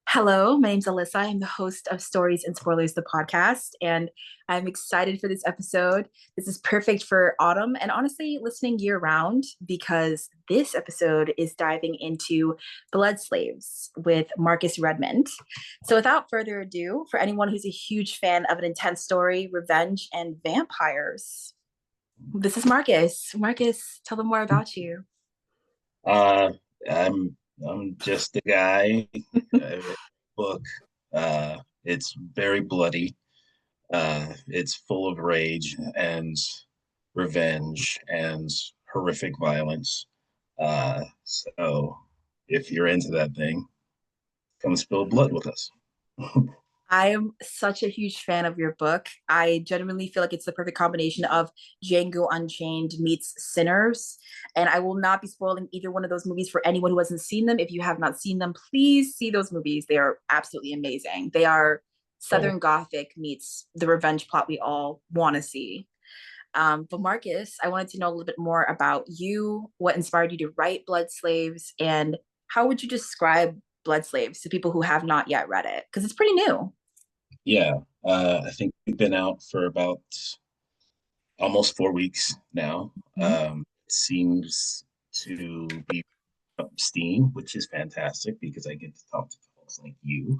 Hello, my name's Alyssa. I'm the host of Stories and Spoilers, the podcast, and I'm excited for this episode. This is perfect for autumn and honestly listening year round because this episode is diving into Blood Slaves with Markus Redmond. So, without further ado, for anyone who's a huge fan of an intense story, revenge, and vampires, this is Marcus. Marcus, tell them more about you. Uh, I'm just a guy. I wrote a book. It's very bloody. It's full of rage and revenge and horrific violence. So if you're into that thing, come spill blood with us. I am such a huge fan of your book. I genuinely feel like it's the perfect combination of Django Unchained meets Sinners. And I will not be spoiling either one of those movies for anyone who hasn't seen them. If you have not seen them, please see those movies. They are absolutely amazing. They are Oh, Southern Gothic meets the revenge plot we all want to see. But Marcus, I wanted to know a little bit more about you, what inspired you to write Blood Slaves, and how would you describe Blood Slaves to people who have not yet read it? Because it's pretty new. yeah. I think we've been out for about almost 4 weeks now. Mhm. It seems to be up steam, which is fantastic because I get to talk to folks like you.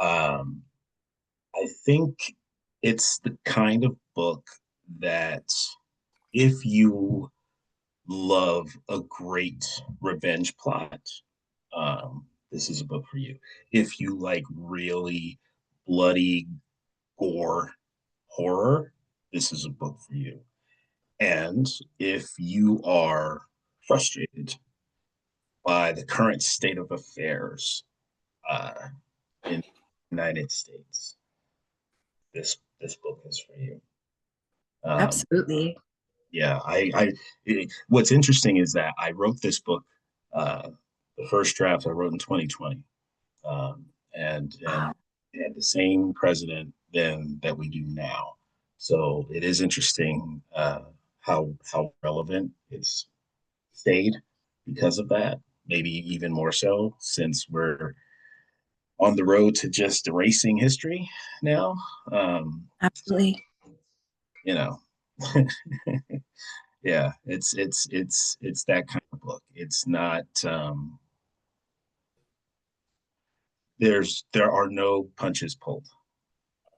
Um, I think it's the kind of book that if you love a great revenge plot, this is a book for you. If you like really bloody gore horror, this is a book for you. And if you are frustrated by the current state of affairs uh, in the United States, this book is for you. Um, Absolutely. yeah, what's interesting is that I wrote this book, uh, the first draft I wrote in 2020, um, and Wow. had the same president then that we do now. So it is interesting how relevant it's stayed because of that. Maybe even more so since we're on the road to just erasing history now. Um, Absolutely. you know, yeah, it's that kind of book. It's not there are no punches pulled.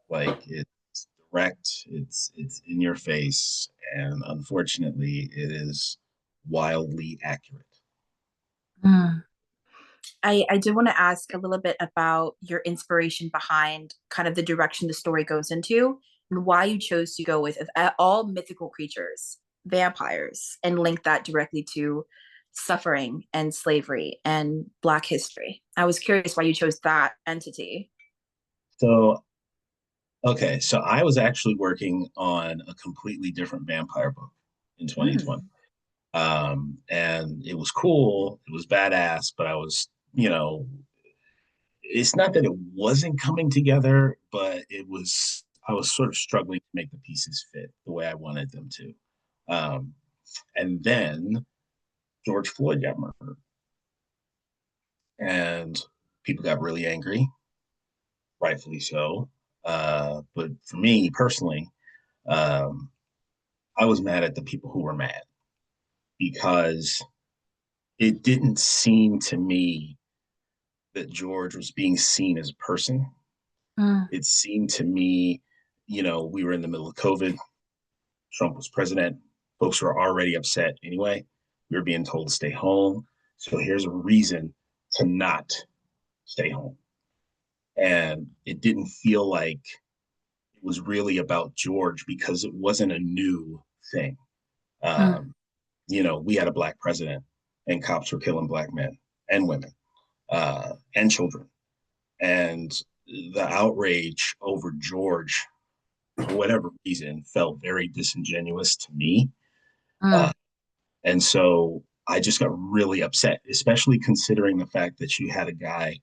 Like it's direct, it's in your face, and unfortunately, it is wildly accurate. Mm. I did want to ask a little bit about your inspiration behind kind of the direction the story goes into and why you chose to go with all mythical creatures, vampires, and link that directly to suffering and slavery and Black history. I was curious why you chose that entity. So okay, so I was actually working on a completely different vampire book in 2020. Mm. And it was cool, it was badass, but it's not that it wasn't coming together, but I was sort of struggling to make the pieces fit the way I wanted them to. Um, and then George Floyd got murdered, and people got really angry, rightfully so. But for me personally, um, I was mad at the people who were mad because it didn't seem to me that George was being seen as a person. Mm. It seemed to me, we were in the middle of COVID. Trump was president. Folks were already upset anyway. We were being told to stay home. So here's a reason to not stay home. And it didn't feel like it was really about George because it wasn't a new thing. Mm. Um, we had a black president and cops were killing black men and women and children. And the outrage over George, for whatever reason, felt very disingenuous to me. Uh, Mm. and so I just got really upset, especially considering the fact that you had a guy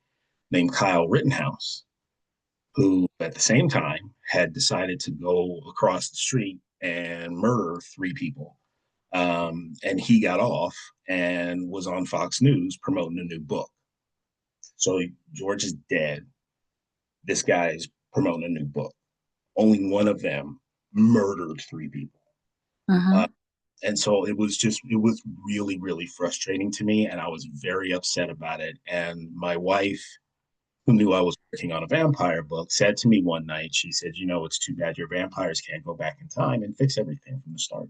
named Kyle Rittenhouse who, at the same time, had decided to go across the street and murder 3 people. And he got off and was on Fox News promoting a new book. So George is dead. This guy's promoting a new book. Only one of them murdered three people. Uh, Mm-hmm. and so it was really, really frustrating to me. And I was very upset about it. And my wife, who knew I was working on a vampire book, said to me one night, she said, you know, it's too bad your vampires can't go back in time and fix everything from the start.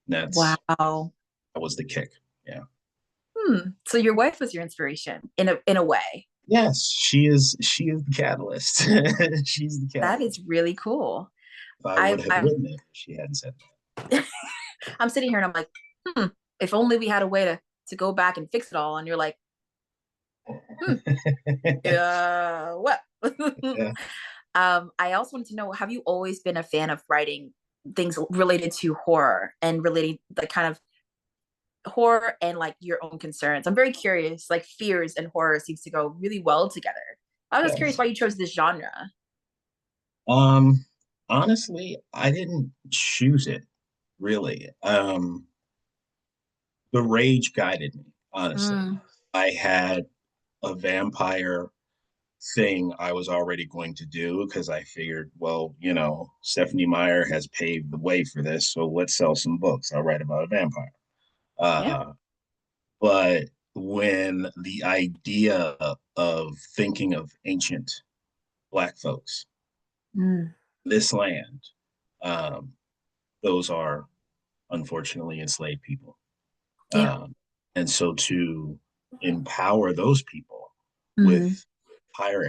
That's Wow. that was the kick. Yeah. So your wife was your inspiration in a way. Yes, she is the catalyst. She's the That catalyst. is really cool. If I would I have I'm written it, she hadn't said I'm sitting here and I'm like, hmm, if only we had a way to go back and fix it all. And you're like, hmm, that. what? Yeah. I also wanted to know, have you always been a fan of writing things related to horror and relating like kind of horror and like your own concerns? I'm very curious. Like fears and horror seems to go really well together. I was just curious Yes. why you chose this genre. Um, Honestly, I didn't choose it really. The rage guided me, honestly. Mm, I had a vampire thing I was already going to do because I figured, well, you know, Stephanie Meyer has paved the way for this, so let's sell some books. I'll write about a vampire. yeah. Uh, but when the idea of thinking of ancient Black folks, Mm, this land, um, those are unfortunately enslaved people. yeah. Um, and so to empower those people Mm, with higher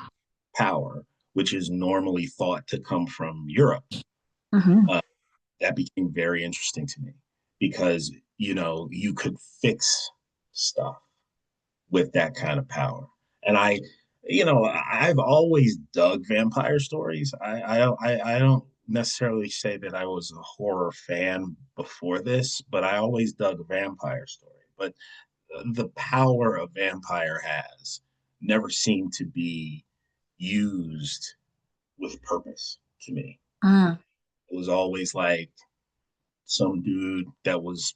power, which is normally thought to come from Europe, mm-hmm. uh, that became very interesting to me because, you know, you could fix stuff with that kind of power. And you know, I've always dug vampire stories. I don't necessarily say that I was a horror fan before this, but I always dug a vampire story. But the power a vampire has never seemed to be used with purpose to me. Mm, It was always like some dude that was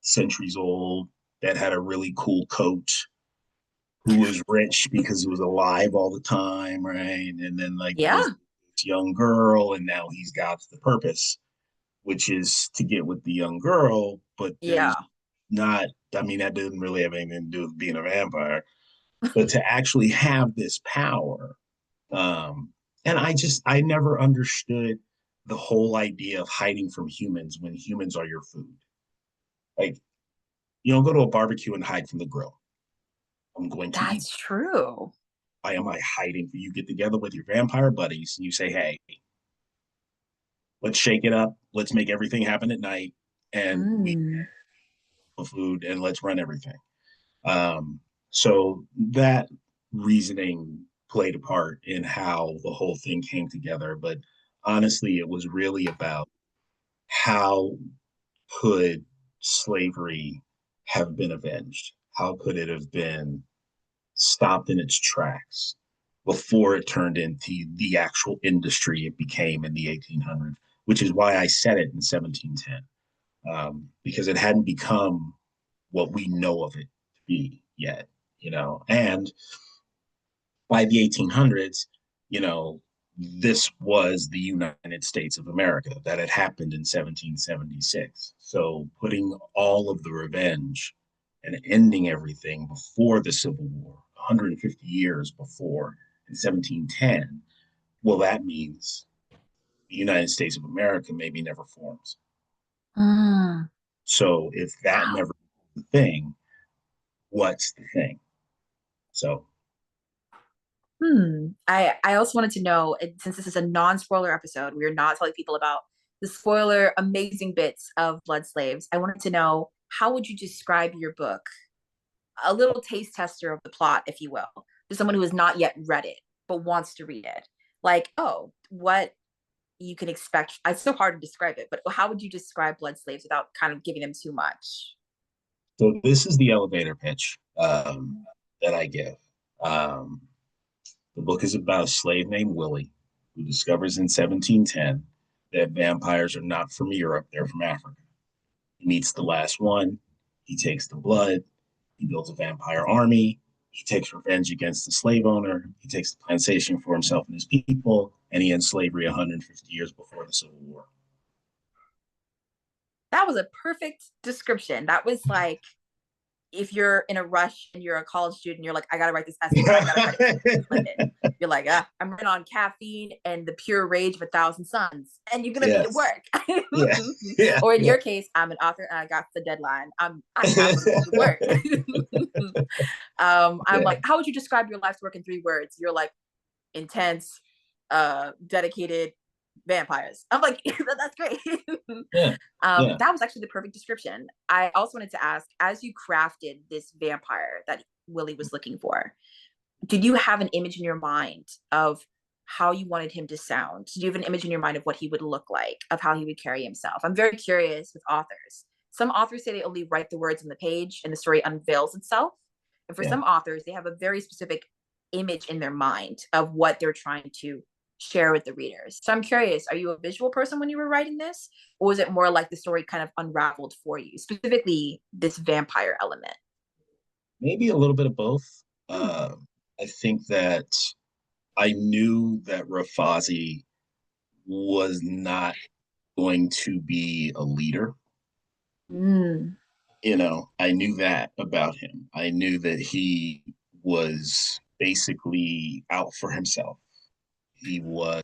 centuries old that had a really cool coat who was rich because he was alive all the time, right? And then like there was yeah. this young girl, and now he's got the purpose, which is to get with the young girl, but there's Yeah. not. I mean, that doesn't really have anything to do with being a vampire, but to actually have this power, um, and I never understood the whole idea of hiding from humans when humans are your food. Like, you don't go to a barbecue and hide from the grill. I'm going to eat. That's true. Why am I hiding? You get together with your vampire buddies and you say, hey, let's shake it up. Let's make everything happen at night. And we Mm, have food and let's run everything. Um, so that reasoning played a part in how the whole thing came together. But honestly, it was really about how could slavery have been avenged? How could it have been stopped in its tracks before it turned into the actual industry it became in the 1800s, which is why I set it in 1710, because it hadn't become what we know of it to be yet, you know. And by the 1800s, you know, this was the United States of America that had happened in 1776. So putting all of the revenge and ending everything before the Civil War, 150 years before in 1710, well, that means the United States of America maybe never forms. mm. So if that Wow. never is the thing, what's the thing? So I also wanted to know, since this is a non-spoiler episode, we are not telling people about the spoiler amazing bits of Blood Slaves. I wanted to know, how would you describe your book? A little taste tester of the plot, if you will, to someone who has not yet read it but wants to read it. Like, oh, what you can expect. It's so hard to describe it, but how would you describe Blood Slaves without kind of giving them too much? so this is the elevator pitch that I give. Um, the book is about a slave named Willie who discovers in 1710 that vampires are not from Europe, they're from Africa. He meets the last one, he takes the blood, He builds a vampire army. He takes revenge against the slave owner. He takes the plantation for himself and his people, and he ends slavery 150 years before the Civil War. That was a perfect description. That was like, if you're in a rush and you're a college student, you're like, I gotta write this essay, but I gotta write it. You're like, I'm running on caffeine and the pure rage of 1,000 suns, and you're gonna make it work. Yeah. Yeah. Or in your case, I'm an author and I got the deadline. I have to make it work. I'm like, how would you describe your life's work in 3 words? You're like, intense, dedicated, vampires. I'm like, that's great. That was actually the perfect description. I also wanted to ask, as you crafted this vampire that Willie was looking for, did you have an image in your mind of how you wanted him to sound? Did you have an image in your mind of what he would look like, of how he would carry himself? I'm very curious with authors. Some authors say they only write the words on the page and the story unveils itself. And for some authors, they have a very specific image in their mind of what they're trying to share with the readers. So I'm curious, are you a visual person when you were writing this? Or was it more like the story kind of unraveled for you, specifically this vampire element? Maybe a little bit of both. I think that I knew that Rafazi was not going to be a leader. I knew that about him. I knew that he was basically out for himself. He was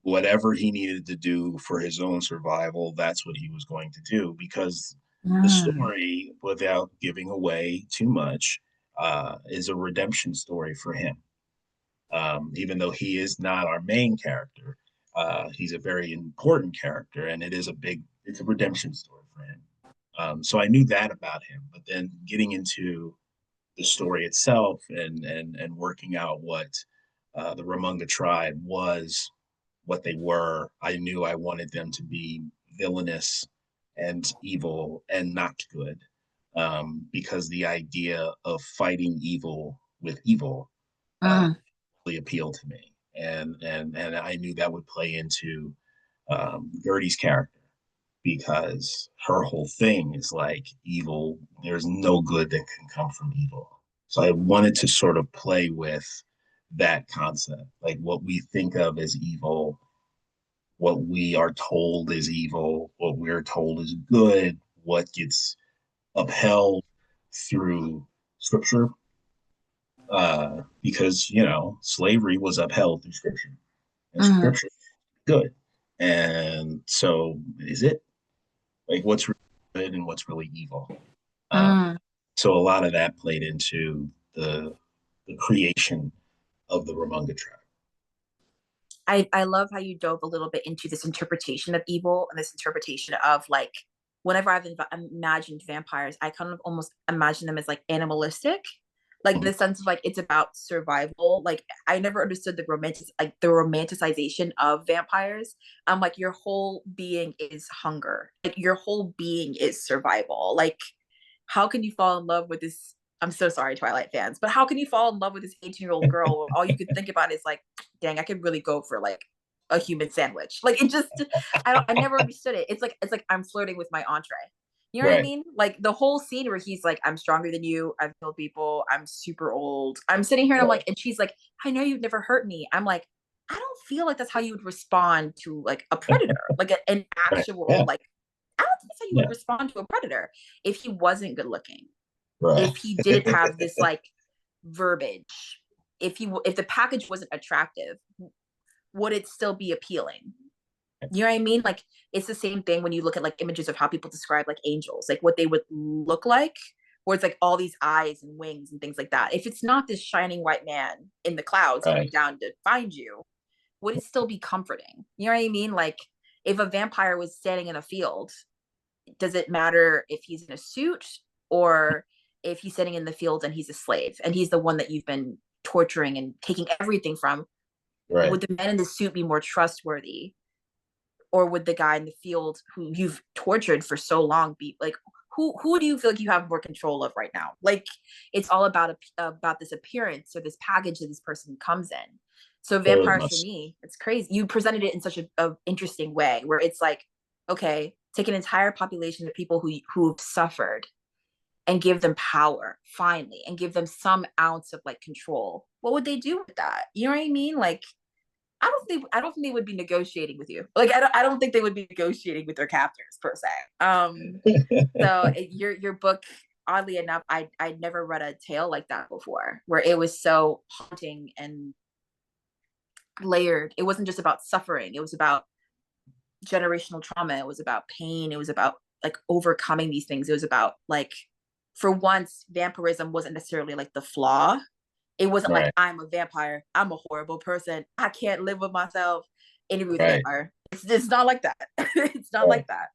whatever he needed to do for his own survival, that's what he was going to do, because the story, without giving away too much, is a redemption story for him. Even though he is not our main character, he's a very important character, and it's a redemption story for him. So I knew that about him, but then getting into the story itself and working out what the Remond tribe was, what they were, I knew I wanted them to be villainous and evil and not good, because the idea of fighting evil with evil really appealed to me, and I knew that would play into Gertie's character, because her whole thing is like evil. There's no good that can come from evil. So I wanted to sort of play with that concept, like what we think of as evil, what we are told is evil, what we're told is good, what gets upheld through scripture. Because, slavery was upheld through scripture, and scripture is good. And so is it? Like, what's really good and what's really evil? So a lot of that played into the creation of the Ramanga tribe. I love how you dove a little bit into this interpretation of evil and this interpretation of, like, whenever I've imagined vampires, I kind of almost imagine them as like animalistic, like in the sense of like it's about survival. Like, I never understood the romanticization of vampires. I'm like, your whole being is hunger, like your whole being is survival. Like, how can you fall in love with this? I'm so sorry, Twilight fans, but how can you fall in love with this 18-year-old girl? All you could think about is like, dang, I could really go for like a human sandwich. Like, it just, I never understood it. It's like I'm flirting with my entree. You know what I mean? Like the whole scene where he's like, I'm stronger than you. I've killed people. I'm super old. I'm sitting here and I'm like, and she's like, I know you've never hurt me. I'm like, I don't feel like that's how you would respond to like a predator, like an actual, like, I don't think that's how you would respond to a predator if he wasn't good looking. If he didn't have this like verbiage, if the package wasn't attractive, would it still be appealing? You know what I mean? Like, it's the same thing when you look at like images of how people describe like angels, like what they would look like, where it's like all these eyes and wings and things like that. If it's not this shining white man in the clouds coming down to find you, would it still be comforting? You know what I mean? Like, if a vampire was standing in a field, does it matter if he's in a suit or if he's sitting in the field and he's a slave and he's the one that you've been torturing and taking everything from? Would the man in the suit be more trustworthy, or would the guy in the field who you've tortured for so long be like, who do you feel like you have more control of right now? Like, it's all about this appearance or this package that this person comes in. So vampires, for me, it's crazy. You presented it in such a interesting way where it's like, okay, take an entire population of people who've suffered and give them power finally and give them some ounce of like control, what would they do with that? You know what I mean? Like, I don't think they would be negotiating with you. Like, I don't think they would be negotiating with their captors per se. Your book, oddly enough, I'd never read a tale like that before, where it was so haunting and layered. It wasn't just about suffering. It was about generational trauma. It was about pain. It was about like overcoming these things. It was about like, for once, vampirism wasn't necessarily like the flaw. It wasn't like, Right, I'm a vampire, I'm a horrible person, I can't live with myself, interview with a right, vampire. It's not like that. It's not right. like that.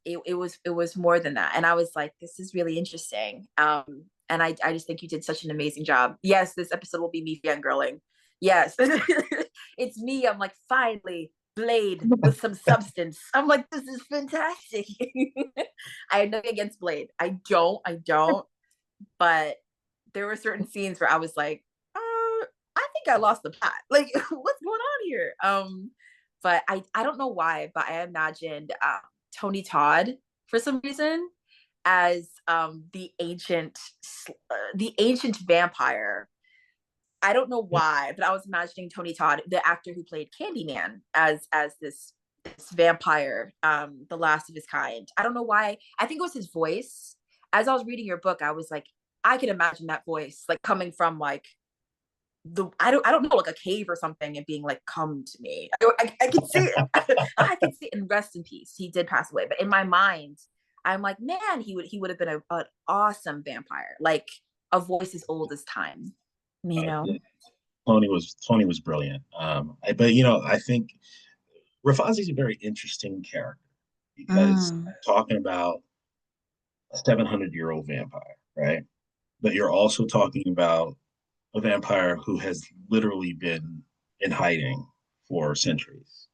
It was more than that. And I was like, this is really interesting. And I just think you did such an amazing job. Yes, this episode will be me fangirling. Yes. It's me. I'm like, finally, Blade with some substance. I'm like, this is fantastic. I have nothing against Blade. I don't. But there were certain scenes where I was like, I think I lost the plot. Like, what's going on here? But I don't know why, but I imagined Tony Todd for some reason as the ancient vampire. I don't know why, but I was imagining Tony Todd, the actor who played Candyman, as this vampire, the last of his kind. I don't know why. I think it was his voice. As I was reading your book, I was like, I could imagine that voice like coming from like I don't know, like a cave or something, and being like, come to me. I can see it. I can see it. And rest in peace. He did pass away, but in my mind, I'm like, man, he would have been an awesome vampire, like a voice as old as time. You know. Yeah, Tony was brilliant. But I think Rafazi's a very interesting character because Mm. talking about a 700-year-old vampire, right? But you're also talking about a vampire who has literally been in hiding for centuries,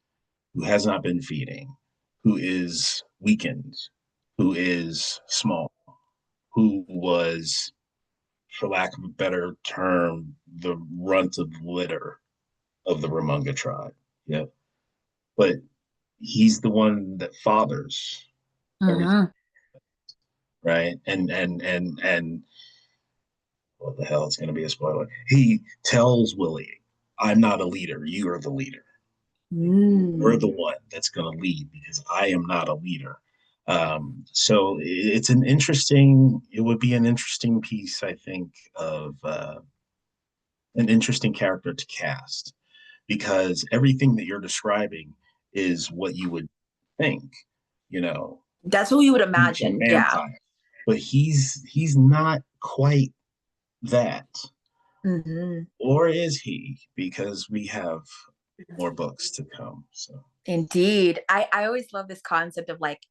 who has not been feeding, who is weakened, who is small, who was, for lack of a better term, the runt of litter of the Ramunga tribe. Yeah. But he's the one that fathers everything, Mm-hmm. right? And what the hell? It's going to be a spoiler. He tells Willie, "I'm not a leader. You are the leader. You're the Mm. one that's going to lead because I am not a leader." So it's an interesting. It would be an interesting piece, I think, of an interesting character to cast because everything that you're describing is what you would think, you know, That's who you would ancient imagine. Yeah. vampire. But he's not quite that. Mm-hmm. Or is he? Because we have more books to come. So Indeed. I always love this concept of like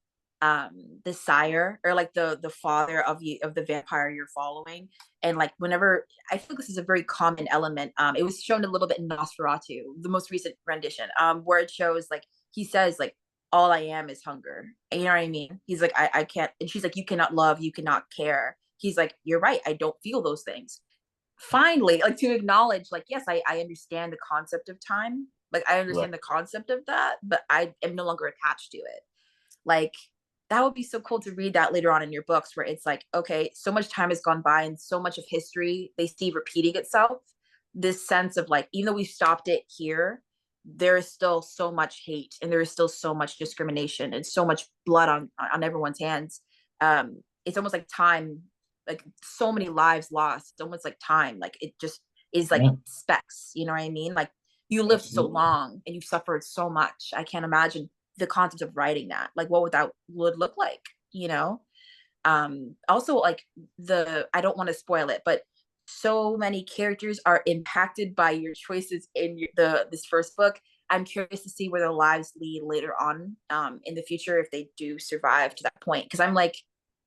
the sire, or like the father of you, of the vampire you're following. And like, whenever, I feel this is a very common element. It was shown a little bit in Nosferatu, the most recent rendition, where it shows like, he says like, all I am is hunger. And you know what I mean? He's like, I can't, and she's like, you cannot love, you cannot care. He's like, you're right, I don't feel those things. Finally, like, to acknowledge like, yes, I understand the concept of time, like I right. understand the concept of that, but I am no longer attached to it. Like, that would be so cool to read that later on in your books, where it's like, okay, so much time has gone by and so much of history they see repeating itself. This sense of like, even though we've stopped it here, there is still so much hate and there is still so much discrimination and so much blood on everyone's hands. It's almost like time, like so many lives lost. It's almost like time, like it just is like Yeah, specks. You know what I mean? Like, you lived so absolutely. long and you suffered so much. I can't imagine the concept of writing that. Like, what would that would look like? You know. Also, like, the I don't want to spoil it, but so many characters are impacted by your choices in this first book. I'm curious to see where their lives lead later on, in the future, if they do survive to that point. Because I'm like,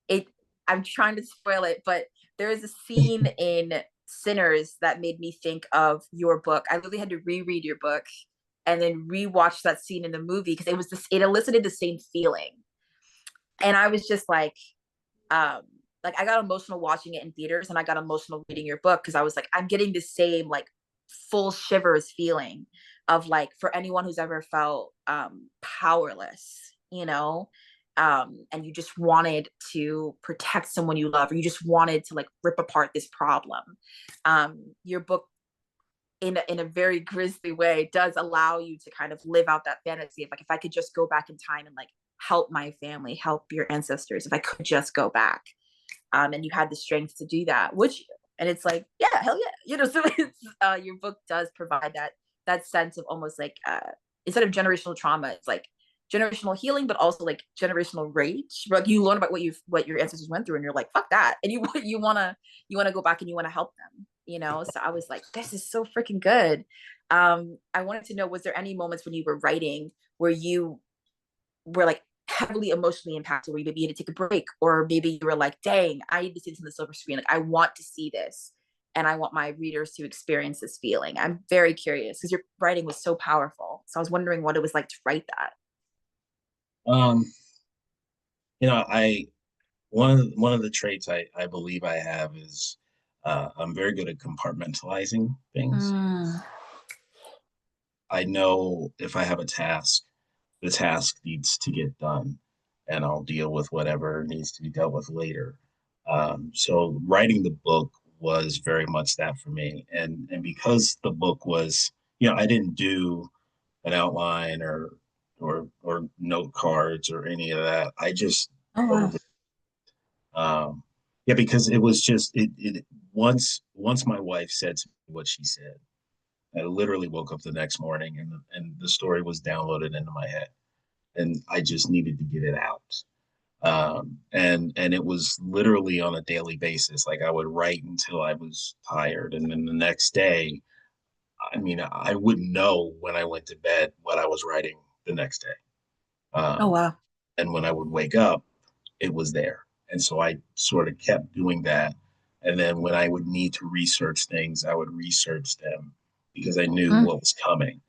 it. I'm trying to spoil it, but there is a scene in Sinners that made me think of your book. I literally had to reread your book and then rewatch that scene in the movie because it elicited the same feeling. And I was just um like, I got emotional watching it in theaters, and I got emotional reading your book because I was like, I'm getting the same like full shivers feeling of like, for anyone who's ever felt powerless, you know, and you just wanted to protect someone you love, or you just wanted to like rip apart this problem. Your book, in a very grisly way, does allow you to kind of live out that fantasy of like, if I could just go back in time and like help my family, help your ancestors, if I could just go back. And you had the strength to do that, which, and it's like, yeah, hell yeah, you know. So it's your book does provide that sense of almost like, instead of generational trauma, it's like generational healing, but also like generational rage. Like you learn about what your ancestors went through, and you're like, fuck that, and you wanna go back and you wanna help them, you know. So I was like, this is so freaking good. I wanted to know, was there any moments when you were writing where you were like heavily emotionally impacted, where you maybe had to take a break, or maybe you were like, dang, I need to see this on the silver screen, like I want to see this and I want my readers to experience this feeling? I'm very curious because your writing was so powerful, so I was wondering what it was like to write that. Um, I one of the traits I believe I have is I'm very good at compartmentalizing things. Mm. I know if I have a task, the task needs to get done, and I'll deal with whatever needs to be dealt with later. So writing the book was very much that for me, and because the book was, I didn't do an outline or note cards or any of that. I just Oh wow. wrote it. Yeah, because it was just it once my wife said to me what she said, I literally woke up the next morning and the story was downloaded into my head, and I just needed to get it out. And it was literally on a daily basis. Like I would write until I was tired, and then the next day, I mean, I wouldn't know when I went to bed what I was writing the next day. Oh Um, wow. and when I would wake up, it was there. And so I sort of kept doing that. And then when I would need to research things, I would research them because I knew Mm. what was coming.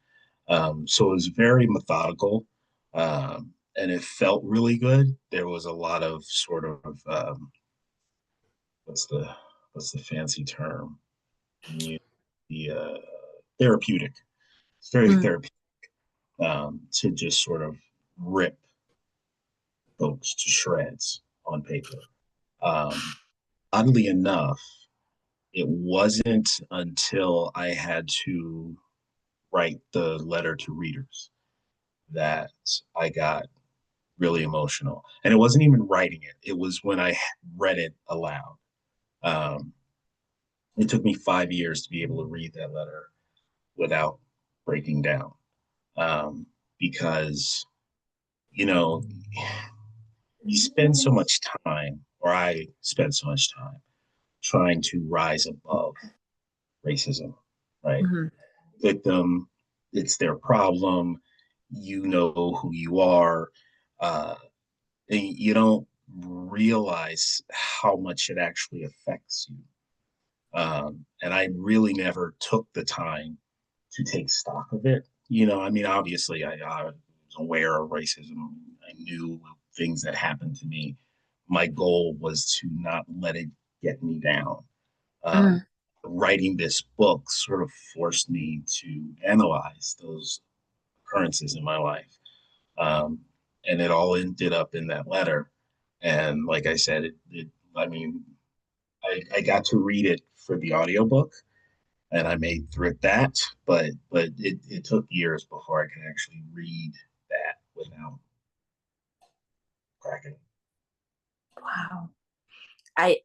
So it was very methodical, and it felt really good. There was a lot of sort of what's the what's the fancy term? The therapeutic. It's very Mm. therapeutic, to just sort of rip folks to shreds on paper. Um, Oddly enough, it wasn't until I had to write the letter to readers that I got really emotional. And it wasn't even writing it, it was when I read it aloud. Um, it took me 5 years to be able to read that letter without breaking down, because, you know, you spend so much time, or I spend so much time trying to rise above racism, right? Mhm. Victim, it's their problem. You know who you are. Uh, and you don't realize how much it actually affects you. And I really never took the time to take stock of it. I mean, obviously, I was aware of racism. I knew things that happened to me. My goal was to not let it get me down. Um, Mm. Writing this book sort of forced me to analyze those occurrences in my life. Um, and it all ended up in that letter. And like I said, I mean, I got to read it for the audiobook and I made through that, but it took years before I could actually read that without cracking. Wow. I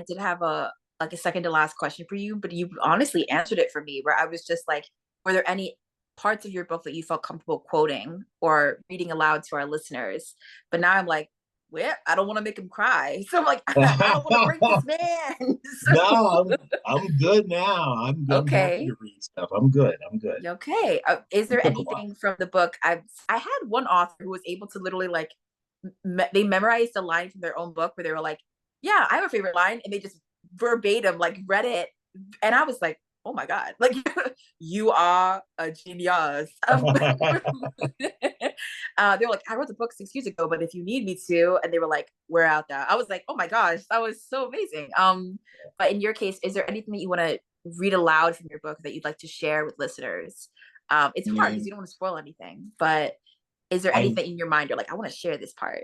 did have a like a second to last question for you, but you honestly answered it for me, where I was just like, were there any parts of your book that you felt comfortable quoting or reading aloud to our listeners? But now I'm like, well, I don't want to make him cry. So I'm like, I don't want to break this man. No, So I'm good now. I'm happy okay. to read stuff. I'm good. I'm good. Okay. Is It there took a while. anything from the book? I had one author who was able to literally like they memorized a line from their own book where they were like, "Yeah, I have a favorite line," and they just verbatim like read it, and I was like, "Oh my god!" Like you are a genius. They were like, "I wrote the book 6 years ago, but if you need me to," and they were like, "We're out there." I was like, "Oh my gosh, that was so amazing." But in your case, is there anything that you want to read aloud from your book that you'd like to share with listeners? It's I hard because mean, you don't want to spoil anything, but is there I anything in your mind you're like, I want to share this part?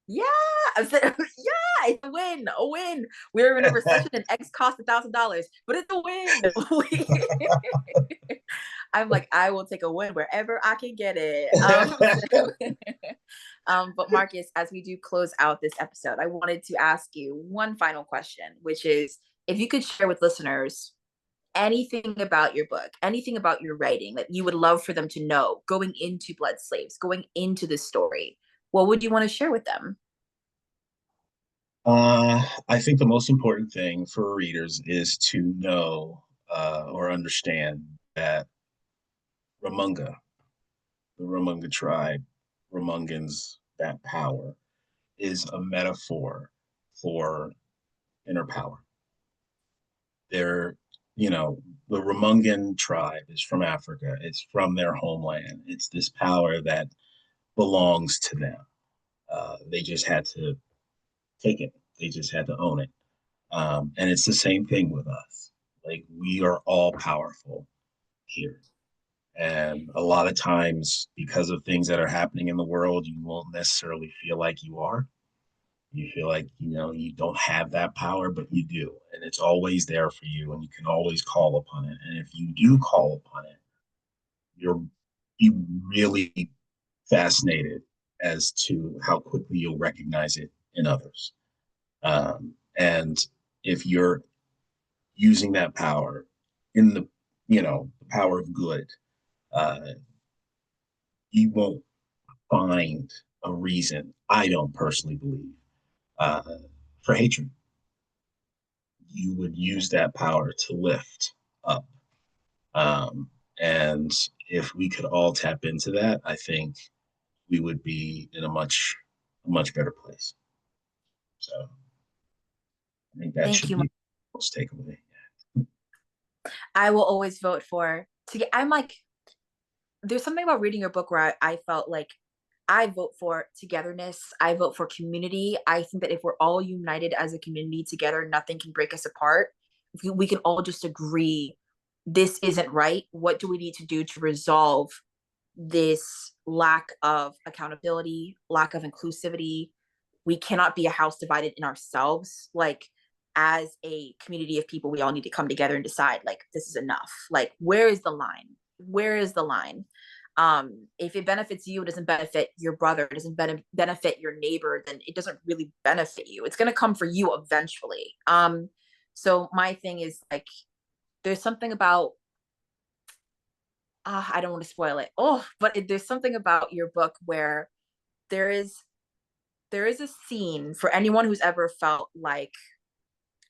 Yeah, I said, yeah, it's a win, a win. We're in a recession and eggs cost $1,000, but it's a win. I'm like, I will take a win wherever I can get it. But Marcus, as we do close out this episode, I wanted to ask you one final question, which is if you could share with listeners anything about your book, anything about your writing that you would love for them to know going into Blood Slaves, going into this story, what would you want to share with them? I think the most important thing for readers is to know or understand that Ramunga, the Ramunga tribe, Ramungans, that power is a metaphor for inner power. They're, you know, the Ramungan tribe is from Africa. It's from their homeland. It's this power that belongs to them. They just had to take it. They just had to own it. And it's the same thing with us. Like we are all powerful here. And a lot of times, because of things that are happening in the world, you won't necessarily feel like you are. You feel like, you don't have that power, but you do. And it's always there for you, and you can always call upon it. And if you do call upon it, you'll be really fascinated as to how quickly you'll recognize it in others. And if you're using that power in the power of good, uh, you won't find a reason, I don't personally believe, uh, for hatred. You would use that power to lift up. Um, and if we could all tap into that, I think we would be in a much better place. So I think that Thank should you. be the most takeaway. I will always vote for to get. I'm like, there's something about reading your book where I felt like I vote for togetherness. I vote for community. I think that if we're all united as a community together, nothing can break us apart. If we can all just agree this isn't right. What do we need to do to resolve this lack of accountability, lack of inclusivity? We cannot be a house divided in ourselves. Like, as a community of people, we all need to come together and decide, like, this is enough. Like, where is the line? Where is the line? If it benefits you, it doesn't benefit your brother, it doesn't benefit your neighbor, then it doesn't really benefit you. It's going to come for you eventually. So my thing is like, there's something about I don't want to spoil it. Oh, but there's something about your book where there is there is a scene for anyone who's ever felt like,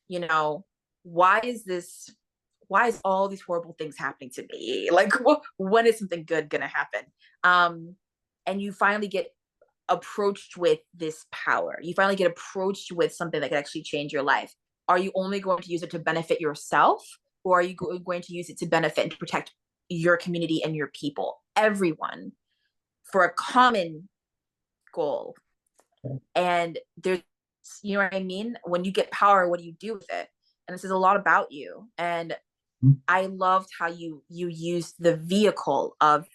you know, why is this? Why is all these horrible things happening to me? Like, when is something good gonna happen? Um, and you finally get approached with this power. You finally get approached with something that can actually change your life. Are you only going to use it to benefit yourself, or are you going to use it to benefit and to protect your community and your people, everyone, for a common goal? And there's, you know what I mean? When you get power, what do you do with it? And this is a lot about you. And I loved how you used the vehicle of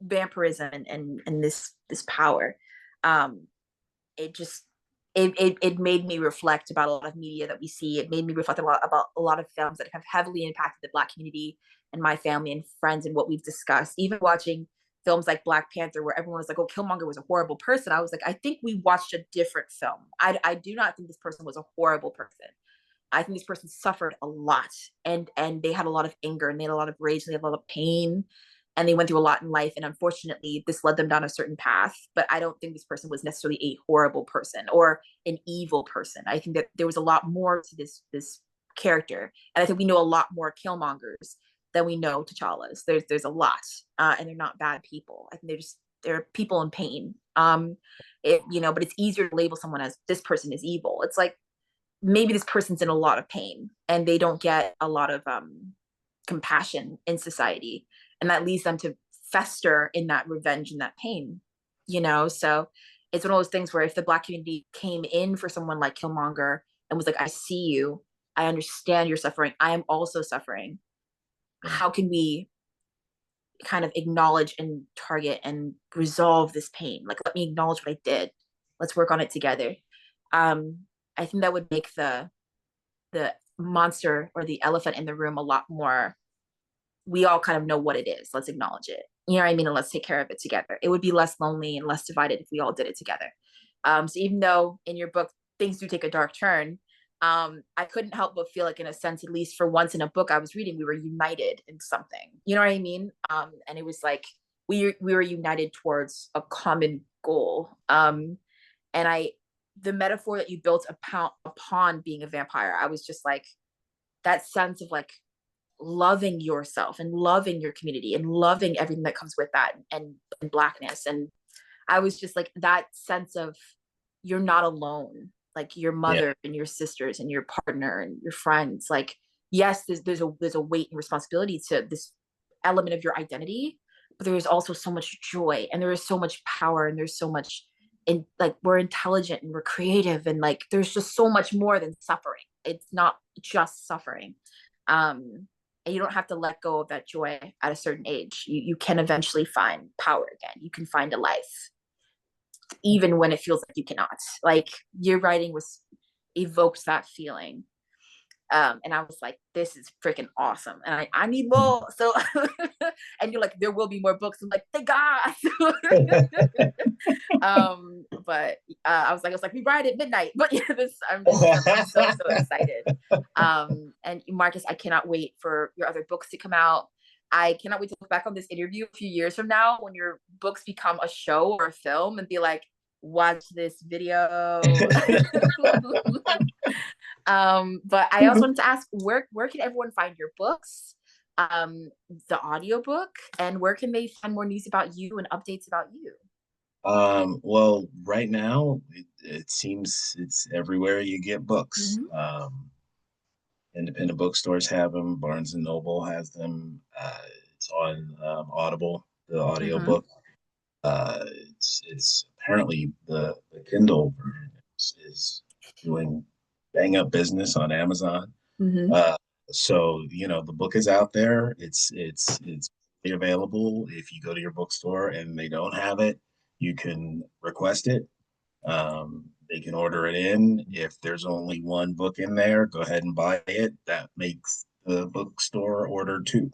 vampirism and this power. Um, it just it made me reflect about a lot of media that we see. It made me reflect a lot about a lot of films that have heavily impacted the Black community and my family and friends and what we've discussed. Even watching films like Black Panther, where everyone was like, "Oh, Killmonger was a horrible person," I was like, I think we watched a different film. I do not think this person was a horrible person. I think this person suffered a lot, and they had a lot of anger, and they had a lot of rage, and they had a lot of pain, and they went through a lot in life, and unfortunately this led them down a certain path. But I don't think this person was necessarily a horrible person or an evil person. I think that there was a lot more to this character, and I think we know a lot more Killmongers than we know T'Challa's. There's a lot, and they're not bad people. I think they're people in pain. But it's easier to label someone as this person is evil. It's like, maybe this person's in a lot of pain and they don't get a lot of compassion in society, and that leads them to fester in that revenge and that pain. So it's one of those things where if the Black community came in for someone like Killmonger and was like, I see you, I understand you're suffering, I am also suffering, how can we kind of acknowledge and target and resolve this pain. Like, let me acknowledge what I did. Let's work on it together. um I think that would make the monster or the elephant in the room a lot more, we all kind of know what it is, let's acknowledge it, you know what I mean, and let's take care of it together. It would be less lonely and less divided if we all did it together. So even though in your book things do take a dark turn, I couldn't help but feel like, in a sense, at least for once in a book I was reading, we were united in something, you know what I mean. And it was like we were united towards a common goal. And I the metaphor that you built upon being a vampire, I was just like, that sense of like loving yourself and loving your community and loving everything that comes with that, and blackness. And I was just like, that sense of, you're not alone, like your Yeah. mother and your sisters and your partner and your friends, like, yes, there's a weight and responsibility to this element of your identity, but there is also so much joy, and there is so much power, and there's so much, and like, we're intelligent and we're creative, and like, there's just so much more than suffering. It's not just suffering. And you don't have to let go of that joy at a certain age. You can eventually find power again. You can find a life even when it feels like you cannot. Like, your writing was evokes that feeling. And I was like, this is freaking awesome. And I need more. So, and you're like, there will be more books. I'm like, thank God. But I was like, we ride at midnight. But yeah, I'm so excited. And Marcus, I cannot wait for your other books to come out. I cannot wait to look back on this interview a few years from now when your books become a show or a film and be like, watch this video. But I also wanted to ask, where can everyone find your books, the audiobook, and where can they find more news about you and updates about you? Well, right now it seems it's everywhere you get books. Mm-hmm. Independent bookstores have them. Barnes and Noble has them. It's on Audible, the Mm-hmm. audiobook. It's apparently the Kindle version is doing bang up business on Amazon. Mm-hmm. Uh, so the book is out there. It's available. If you go to your bookstore and they don't have it, you can request it. They can order it in. If there's only one book in there, go ahead and buy it. That makes the bookstore order two.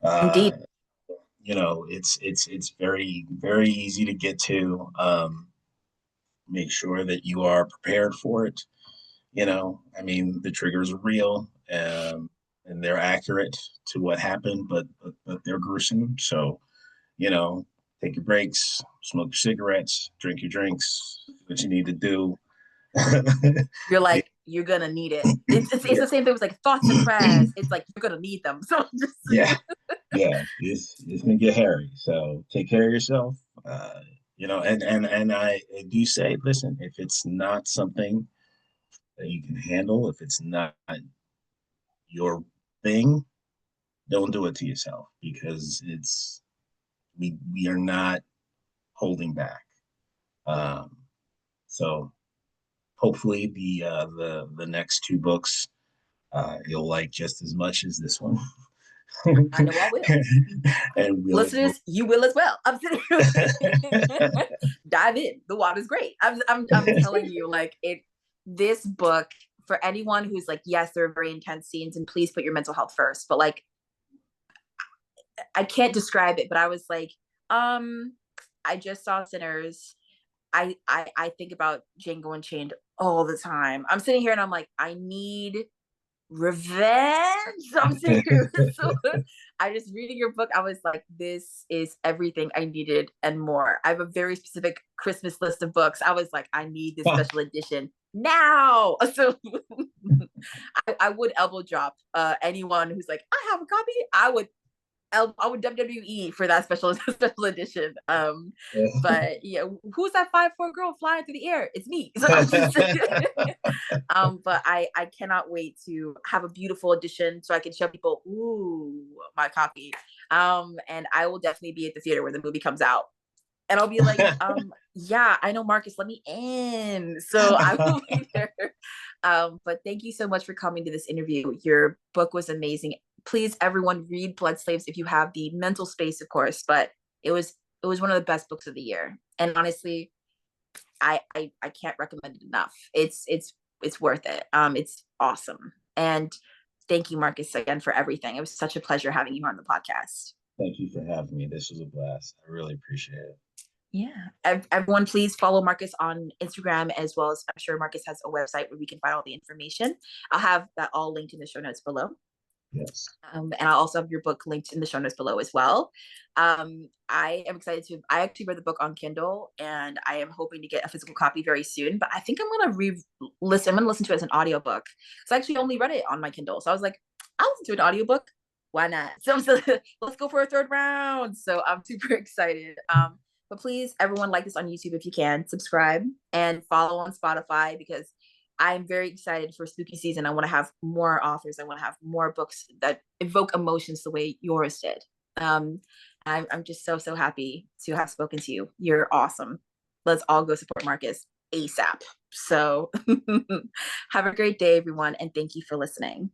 Uh, Indeed. it's very very easy to get to. Make sure that you are prepared for it. I mean, the triggers are real, and they're accurate to what happened, but they're gruesome. So, you know, take your breaks, smoke your cigarettes, drink your drinks, do what you need to do. You're Yeah, like, you're gonna need it. It's yeah, the same thing with like thoughts and prayers. It's like, you're gonna need them. So just yeah, yeah. It's gonna get hairy. So take care of yourself. And I do say, listen, if it's not something that you can handle, if it's not your thing, don't do it to yourself, because we are not holding back. Um, so hopefully the next two books you'll like just as much as this one. I know I will. And we'll Listeners, you will as well. I'm sitting here. Dive in. The water's great. I'm telling you, like, this book, for anyone who's like, yes, there are very intense scenes, and please put your mental health first. But like, I can't describe it, but I was like, I just saw Sinners. I think about Django Unchained all the time. I'm sitting here and I'm like, I need revenge. I'm serious. So I just reading your book, I was like, this is everything I needed and more. I have a very specific Christmas list of books. I was like, I need this special edition now. So I would elbow drop anyone who's like, I have a copy. I would WWE for that special edition. But yeah, who's that 5'4" girl flying through the air? It's me. So I'm just but I cannot wait to have a beautiful edition so I can show people, ooh, my copy. And I will definitely be at the theater when the movie comes out. And I'll be like, yeah, I know, Marcus, let me in. So I will be there. But thank you so much for coming to this interview. Your book was amazing. please, everyone, read Blood Slaves if you have the mental space, of course. But it was one of the best books of the year, and honestly, I can't recommend it enough. It's worth it. It's awesome. And thank you, Marcus, again for everything. It was such a pleasure having you on the podcast. Thank you for having me. This was a blast. I really appreciate it. Yeah. Everyone, please follow Marcus on Instagram, as well as I'm sure Marcus has a website where we can find all the information. I'll have that all linked in the show notes below. Yes. And I'll also have your book linked in the show notes below as well. I am excited to. I actually read the book on Kindle, and I am hoping to get a physical copy very soon. But I think I'm gonna listen. I'm gonna listen to it as an audiobook. So I actually only read it on my Kindle. So I was like, I'll listen to an audiobook. Why not? So let's go for a third round. So I'm super excited. But please, everyone, like this on YouTube if you can. Subscribe and follow on Spotify, because I'm very excited for spooky season. I want to have more authors. I want to have more books that evoke emotions the way yours did. Um, I'm just so happy to have spoken to you. You're awesome. Let's all go support Marcus ASAP. So have a great day, everyone, and thank you for listening.